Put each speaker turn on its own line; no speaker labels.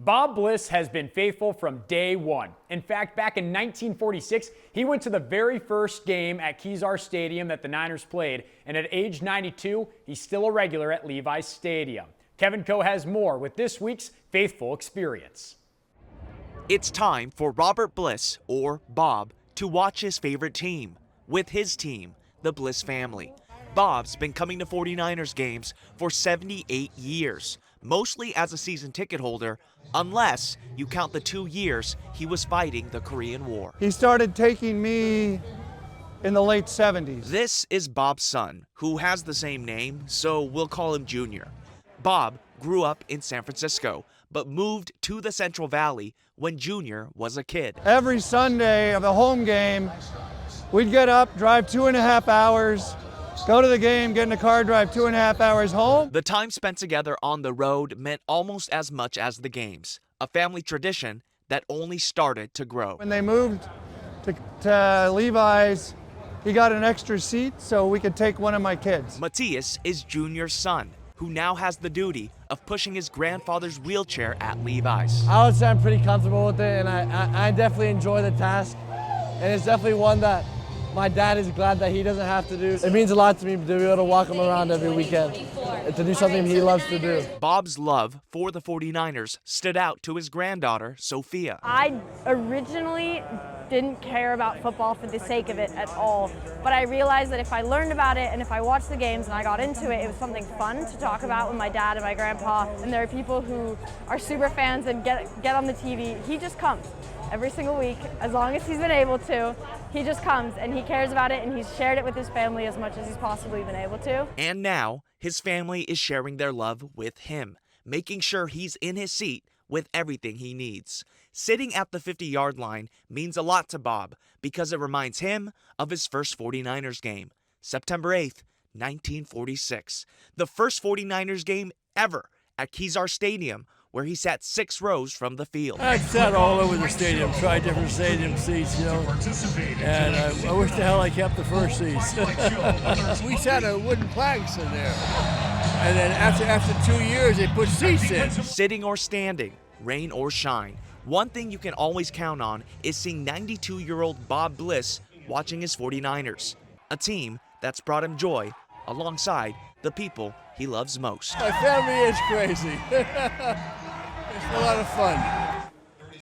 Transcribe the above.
Bob Bliss has been faithful from day one. In fact, back in 1946, he went to the very first game at Kezar Stadium that the Niners played, and at age 92, he's still a regular at Levi's Stadium. Kevin Coe has more with this week's Faithful Experience.
It's time for Robert Bliss, or Bob, to watch his favorite team. With his team, the Bliss family. Bob's been coming to 49ers games for 78 years, mostly as a season ticket holder, unless you count the 2 years he was fighting the Korean War.
He started taking me in the late 70s.
This is Bob's son, who has the same name, so we'll call him Junior. Bob grew up in San Francisco, but moved to the Central Valley when Junior was a kid.
Every Sunday of the home game, we'd get up, drive 2.5 hours, go to the game, get in the car, drive 2.5 hours home.
The time spent together on the road meant almost as much as the games, a family tradition that only started to grow.
When they moved to Levi's, he got an extra seat so we could take one of my kids.
Matthias is Junior's son, who now has the duty of pushing his grandfather's wheelchair at Levi's.
I would say I'm pretty comfortable with it, and I definitely enjoy the task, and it's definitely one that my dad is glad that he doesn't have to do. It means a lot to me to be able to walk him around every weekend and to do something he loves to do.
Bob's love for the 49ers stood out to his granddaughter, Sophia.
I originally didn't care about football for the sake of it at all, but I realized that if I learned about it and if I watched the games and I got into it, it was something fun to talk about with my dad and my grandpa. And there are people who are super fans and get on the TV. He just comes every single week, as long as he's been able to. He just comes and he cares about it, and he's shared it with his family as much as he's possibly been able to.
And now his family is sharing their love with him, making sure he's in his seat with everything he needs. Sitting at the 50-yard line means a lot to Bob because it reminds him of his first 49ers game, September 8th, 1946. The first 49ers game ever at Kezar Stadium, where he sat 6 rows from the field.
I sat all over the stadium, tried different stadium seats, you know, and I wish the hell I kept the first seats. We sat on wooden planks in there, and then after 2 years, they put seats in.
Sitting or standing, rain or shine, one thing you can always count on is seeing 92-year-old Bob Bliss watching his 49ers, a team that's brought him joy alongside the people he loves most.
My family is crazy. It's a lot of fun.